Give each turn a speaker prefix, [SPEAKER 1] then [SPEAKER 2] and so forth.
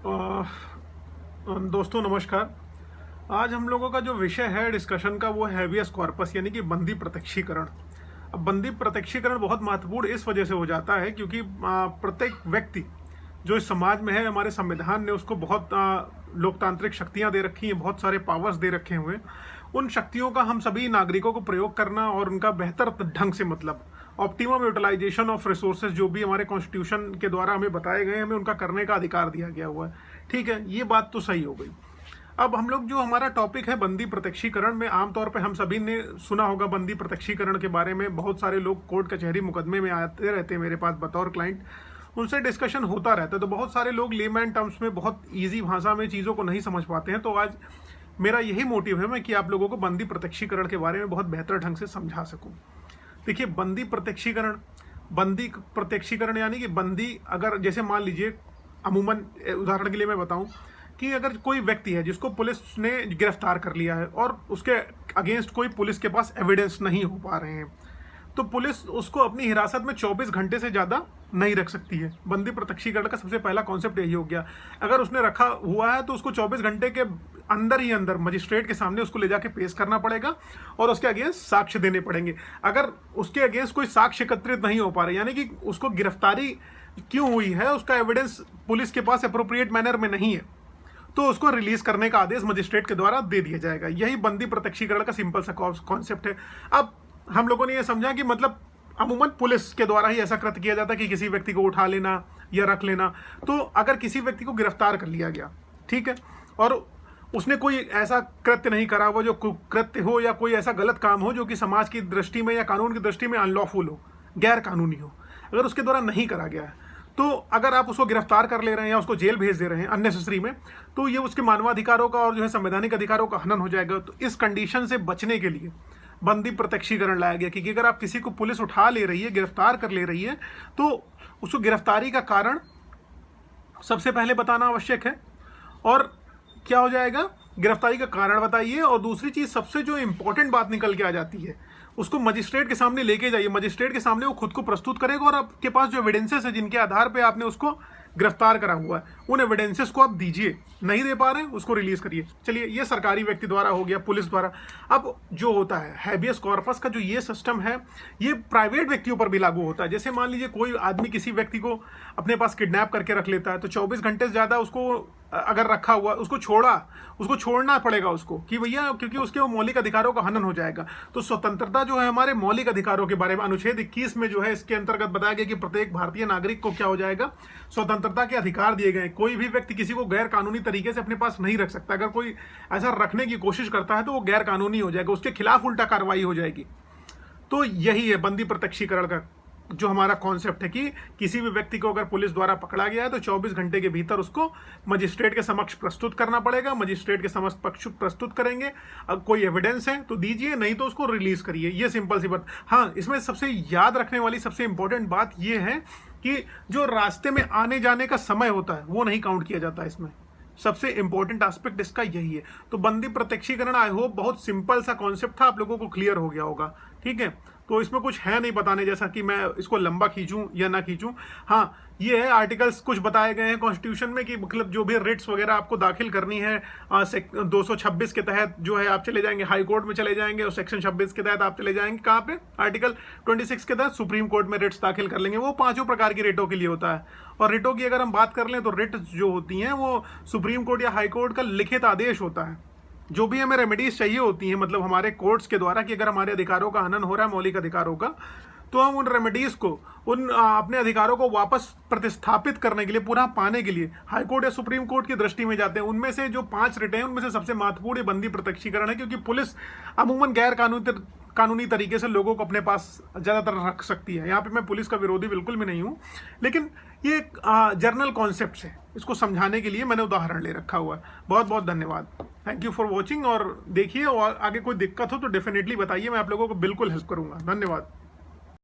[SPEAKER 1] अ, दोस्तों नमस्कार। आज हम लोगों का जो विषय है डिस्कशन का वो है हैबियस कॉर्पस यानी कि बंदी प्रत्यक्षीकरण। अब बंदी प्रत्यक्षीकरण बहुत महत्वपूर्ण इस वजह से हो जाता है क्योंकि प्रत्येक व्यक्ति जो इस समाज में है, हमारे संविधान ने उसको बहुत लोकतांत्रिक शक्तियां दे रखी हैं, बहुत सारे पावर्स दे रखे हुए। उन शक्तियों का हम सभी नागरिकों को प्रयोग करना और उनका बेहतर ढंग से मतलब ऑप्टिमम यूटिलाइजेशन ऑफ रिसोर्सेज जो भी हमारे कॉन्स्टिट्यूशन के द्वारा हमें बताए गए, हमें उनका करने का अधिकार दिया गया हुआ है। ठीक है, ये बात तो सही हो गई। अब हम लोग जो हमारा टॉपिक है बंदी प्रत्यक्षीकरण में, आमतौर पे हम सभी ने सुना होगा बंदी प्रत्यक्षीकरण के बारे में। बहुत सारे लोग कोर्ट कचहरी मुकदमे में आते रहते हैं मेरे पास बतौर क्लाइंट, उनसे डिस्कशन होता रहता है। तो बहुत सारे लोग लेमैन टर्म्स में बहुत ईजी भाषा में चीज़ों को नहीं समझ पाते हैं। तो आज मेरा यही मोटिव है मैं कि आप लोगों को बंदी प्रत्यक्षीकरण के बारे में बहुत बेहतर ढंग से समझा सकूं। देखिए, बंदी प्रत्यक्षीकरण यानी कि बंदी, अगर जैसे मान लीजिए अमूमन उदाहरण के लिए मैं बताऊं कि अगर कोई व्यक्ति है जिसको पुलिस ने गिरफ्तार कर लिया है और उसके अगेंस्ट कोई पुलिस के पास एविडेंस नहीं हो पा रहे हैं, तो पुलिस उसको अपनी हिरासत में 24 घंटे से ज़्यादा नहीं रख सकती है। बंदी प्रत्यक्षीकरण का सबसे पहला कॉन्सेप्ट यही हो गया। अगर उसने रखा हुआ है तो उसको 24 घंटे के अंदर ही अंदर मजिस्ट्रेट के सामने उसको ले जाके पेश करना पड़ेगा और उसके अगेंस्ट साक्ष्य देने पड़ेंगे। अगर उसके अगेंस्ट कोई साक्ष्य एकत्रित नहीं हो पा रहे, यानी कि उसको गिरफ्तारी क्यों हुई है, उसका एविडेंस पुलिस के पास अप्रोप्रिएट मैनर में नहीं है, तो उसको रिलीज करने का आदेश मजिस्ट्रेट के द्वारा दे दिया जाएगा। यही बंदी प्रत्यक्षीकरण का सिंपल सा कॉन्सेप्ट है। अब हम लोगों ने यह समझा कि मतलब अमूमन पुलिस के द्वारा ही ऐसा कृत्य किया जाता है कि किसी व्यक्ति को उठा लेना या रख लेना। तो अगर किसी व्यक्ति को गिरफ्तार कर लिया गया, ठीक है, और उसने कोई ऐसा कृत्य नहीं करा हुआ जो कुकृत्य हो या कोई ऐसा गलत काम हो जो कि समाज की दृष्टि में या कानून की दृष्टि में अनलॉफुल हो, गैर कानूनी हो, अगर उसके द्वारा नहीं करा गया है, तो अगर आप उसको गिरफ्तार कर ले रहे हैं या उसको जेल भेज दे रहे हैं अननेसेसरी में, तो ये उसके मानवाधिकारों का और जो है संवैधानिक अधिकारों का हनन हो जाएगा। तो इस कंडीशन से बचने के लिए बंदी प्रत्यक्षीकरण लाया गया कि अगर आप किसी को पुलिस उठा ले रही है, गिरफ्तार कर ले रही है, तो उसको गिरफ्तारी का कारण सबसे पहले बताना आवश्यक है। और क्या हो जाएगा, गिरफ्तारी का कारण बताइए, और दूसरी चीज सबसे जो इंपॉर्टेंट बात निकल के आ जाती है, उसको मजिस्ट्रेट के सामने लेके जाइए। मजिस्ट्रेट के सामने वो खुद को प्रस्तुत करेगा और आपके पास जो एविडेंसेस है जिनके आधार पे आपने उसको गिरफ्तार करा हुआ है, उन एविडेंसेस को आप दीजिए। नहीं दे पा रहे हैं, उसको रिलीज करिए। चलिए, ये सरकारी व्यक्ति द्वारा हो गया, पुलिस द्वारा। अब जो होता है हैबियस कॉर्पस का जो ये सिस्टम है, ये प्राइवेट व्यक्तियों पर भी लागू होता है। जैसे मान लीजिए कोई आदमी किसी व्यक्ति को अपने पास किडनैप करके रख लेता है, तो 24 घंटे से ज़्यादा उसको अगर रखा हुआ, उसको छोड़ना पड़ेगा उसको, कि भैया, क्योंकि उसके वो मौलिक अधिकारों का हनन हो जाएगा। तो स्वतंत्रता जो है हमारे मौलिक अधिकारों के बारे में अनुच्छेद 21 में जो है, इसके अंतर्गत बताया गया कि प्रत्येक भारतीय नागरिक को क्या हो जाएगा, स्वतंत्रता के अधिकार दिए गए। कोई भी व्यक्ति किसी को गैर कानूनी तरीके से अपने पास नहीं रख सकता। अगर कोई ऐसा रखने की कोशिश करता है तो वो गैर कानूनी हो जाएगा, उसके खिलाफ उल्टा कार्रवाई हो जाएगी। तो यही है बंदी प्रत्यक्षीकरण का जो हमारा कॉन्सेप्ट है कि किसी भी व्यक्ति को अगर पुलिस द्वारा पकड़ा गया है तो 24 घंटे के भीतर उसको मजिस्ट्रेट के समक्ष प्रस्तुत करना पड़ेगा। मजिस्ट्रेट के समक्ष पक्ष प्रस्तुत करेंगे, अब कोई एविडेंस है तो दीजिए, नहीं तो उसको रिलीज करिए। ये सिंपल सी बात। हाँ, इसमें सबसे याद रखने वाली सबसे इंपॉर्टेंट बात यह है कि जो रास्ते में आने जाने का समय होता है वो नहीं काउंट किया जाता। इसमें सबसे इंपॉर्टेंट एस्पेक्ट इसका यही है। तो बंदी प्रत्यक्षीकरण, आई होप बहुत सिंपल सा कॉन्सेप्ट था, आप लोगों को क्लियर हो गया होगा। ठीक है, तो इसमें कुछ है नहीं बताने जैसा कि मैं इसको लंबा खींचूं या ना खींचूं। हाँ, ये है आर्टिकल्स कुछ बताए गए हैं कॉन्स्टिट्यूशन में कि मतलब जो भी रिट्स वगैरह आपको दाखिल करनी है 226 के तहत जो है आप चले जाएंगे हाई कोर्ट में, चले जाएंगे, और सेक्शन 26 के तहत आप चले जाएंगे कहाँ पे, आर्टिकल 26 के तहत सुप्रीम कोर्ट में रिट्स दाखिल कर लेंगे। वो 5 प्रकार की रिटों के लिए होता है। और रिटों की अगर हम बात कर लें तो रिट जो होती हैं वो सुप्रीम कोर्ट या हाई कोर्ट का लिखित आदेश होता है। जो भी हमें रेमेडीज चाहिए होती हैं, मतलब हमारे कोर्ट्स के द्वारा, कि अगर हमारे अधिकारों का हनन हो रहा है, मौलिक अधिकारों का, तो हम उन रेमेडीज को, उन अपने अधिकारों को वापस प्रतिस्थापित करने के लिए, पुनः पाने के लिए हाई कोर्ट या सुप्रीम कोर्ट की दृष्टि में जाते हैं। उनमें से जो 5 रिटें हैं उनमें से सबसे महत्वपूर्ण बंदी प्रत्यक्षीकरण है, क्योंकि पुलिस अमूमन गैर कानूनी तरीके से लोगों को अपने पास ज़्यादातर रख सकती है। यहाँ पे मैं पुलिस का विरोधी बिल्कुल भी नहीं हूँ, लेकिन ये जर्नल कॉन्सेप्ट है, इसको समझाने के लिए मैंने उदाहरण ले रखा हुआ है। बहुत बहुत धन्यवाद, थैंक यू फॉर वॉचिंग। और देखिए, और आगे कोई दिक्कत हो तो डेफिनेटली बताइए, मैं आप लोगों को बिल्कुल हेल्प करूँगा। धन्यवाद।